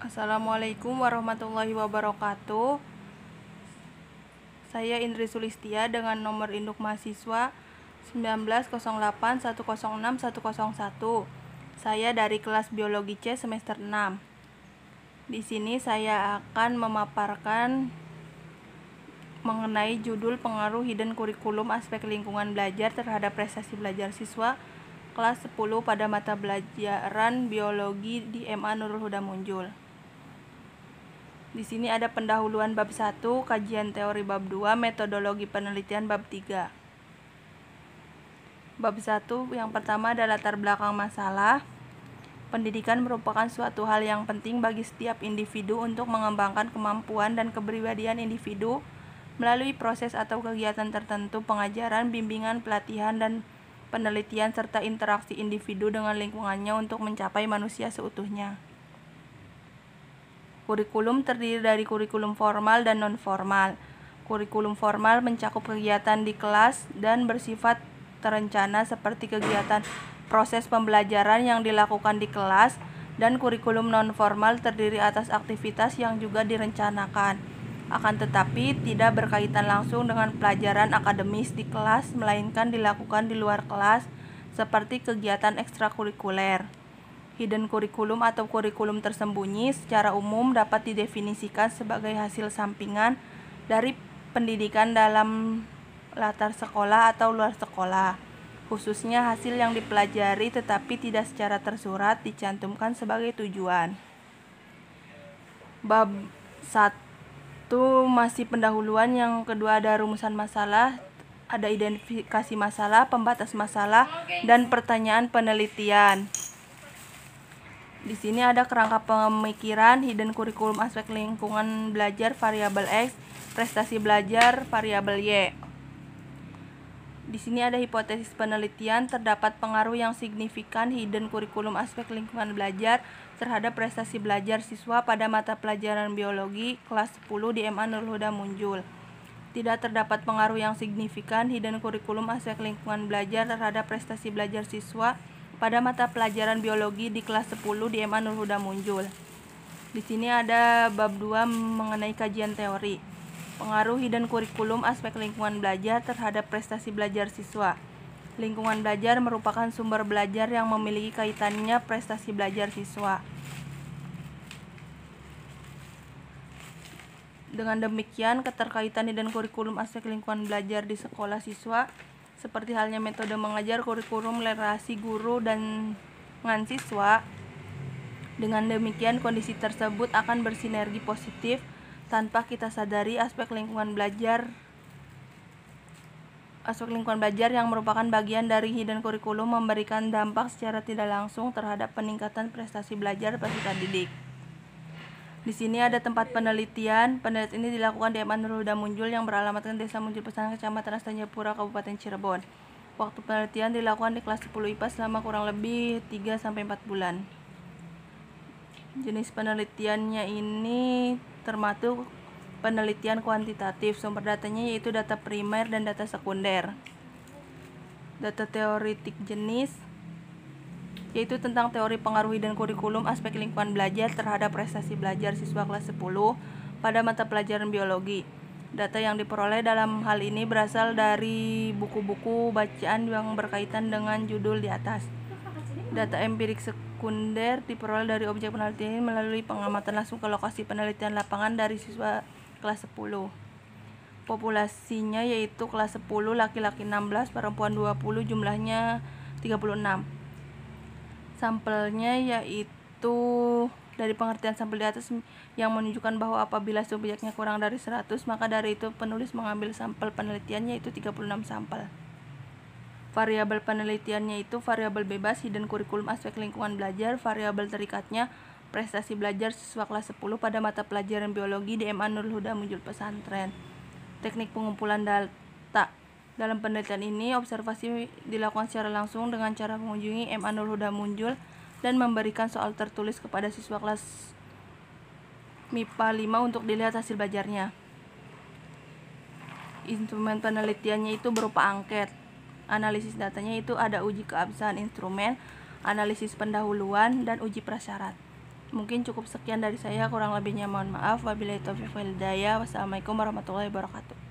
Assalamualaikum warahmatullahi wabarakatuh. Saya Indri Sulistia dengan nomor induk mahasiswa 1908106101. Saya dari kelas Biologi C semester 6. Di sini saya akan memaparkan mengenai judul pengaruh hidden kurikulum aspek lingkungan belajar terhadap prestasi belajar siswa kelas 10 pada mata pelajaran biologi di MA Nurul Huda Munjul. Di sini ada pendahuluan bab 1, kajian teori bab 2, metodologi penelitian bab 3. Bab 1 yang pertama adalah latar belakang masalah. Pendidikan merupakan suatu hal yang penting bagi setiap individu untuk mengembangkan kemampuan dan kepribadian individu melalui proses atau kegiatan tertentu, pengajaran, bimbingan, pelatihan, dan penelitian serta interaksi individu dengan lingkungannya untuk mencapai manusia seutuhnya. Kurikulum terdiri dari kurikulum formal dan non-formal. Kurikulum formal mencakup kegiatan di kelas dan bersifat terencana seperti kegiatan proses pembelajaran yang dilakukan di kelas, dan kurikulum non-formal terdiri atas aktivitas yang juga direncanakan, akan tetapi tidak berkaitan langsung dengan pelajaran akademis di kelas, melainkan dilakukan di luar kelas seperti kegiatan ekstrakurikuler. Hidden kurikulum atau kurikulum tersembunyi secara umum dapat didefinisikan sebagai hasil sampingan dari pendidikan dalam latar sekolah atau luar sekolah, khususnya hasil yang dipelajari tetapi tidak secara tersurat dicantumkan sebagai tujuan. Bab 1 masih pendahuluan, yang kedua ada rumusan masalah, ada identifikasi masalah, pembatas masalah, dan pertanyaan penelitian. Di sini ada kerangka pemikiran, hidden kurikulum aspek lingkungan belajar variabel X, prestasi belajar variabel Y. Di sini ada hipotesis penelitian, terdapat pengaruh yang signifikan hidden kurikulum aspek lingkungan belajar terhadap prestasi belajar siswa pada mata pelajaran biologi kelas 10 di MA Nurul Huda Munjul. Tidak terdapat pengaruh yang signifikan hidden kurikulum aspek lingkungan belajar terhadap prestasi belajar siswa pada mata pelajaran biologi di kelas 10 di MA Nurul Huda Munjul. Di sini ada bab 2 mengenai kajian teori. Pengaruh hidden kurikulum aspek lingkungan belajar terhadap prestasi belajar siswa. Lingkungan belajar merupakan sumber belajar yang memiliki kaitannya prestasi belajar siswa. Dengan demikian, keterkaitan hidden kurikulum aspek lingkungan belajar di sekolah siswa seperti halnya metode mengajar, kurikulum, relasi guru dengan siswa. Dengan demikian, kondisi tersebut akan bersinergi positif tanpa kita sadari. Aspek lingkungan belajar yang merupakan bagian dari hidden kurikulum memberikan dampak secara tidak langsung terhadap peningkatan prestasi belajar peserta didik. Di sini ada tempat penelitian. Penelitian ini dilakukan di MA Nurul Huda Munjul yang beralamatkan Desa Munjul Pesanan, Kecamatan Astanjapura, Kabupaten Cirebon. Waktu penelitian dilakukan di kelas 10 IPA selama kurang lebih 3-4 bulan. Jenis penelitiannya ini termasuk penelitian kuantitatif. Sumber datanya yaitu data primer dan data sekunder. Data teoritik jenis yaitu tentang teori pengaruh hidden kurikulum aspek lingkungan belajar terhadap prestasi belajar siswa kelas 10 pada mata pelajaran biologi. Data yang diperoleh dalam hal ini berasal dari buku-buku bacaan yang berkaitan dengan judul di atas. Data empirik sekunder diperoleh dari objek penelitian melalui pengamatan langsung ke lokasi penelitian lapangan dari siswa kelas 10. Populasinya yaitu kelas 10 laki-laki 16, perempuan 20, jumlahnya 36. Sampelnya yaitu dari pengertian sampel di atas yang menunjukkan bahwa apabila subjeknya kurang dari 100, maka dari itu penulis mengambil sampel penelitiannya yaitu 36 sampel. Variabel penelitiannya itu variabel bebas hidden kurikulum aspek lingkungan belajar, variabel terikatnya prestasi belajar siswa kelas 10 pada mata pelajaran biologi di MA Nurul Huda Munjul Pesantren. Teknik pengumpulan data. Dalam penelitian ini, observasi dilakukan secara langsung dengan cara mengunjungi MA Nurul Huda Munjul dan memberikan soal tertulis kepada siswa kelas MIPA 5 untuk dilihat hasil belajarnya. Instrumen penelitiannya itu berupa angket. Analisis datanya itu ada uji keabsahan instrumen, analisis pendahuluan, dan uji prasyarat. Mungkin cukup sekian dari saya, kurang lebihnya mohon maaf. Wabillahi taufiq wal hidayah. Wassalamualaikum warahmatullahi wabarakatuh.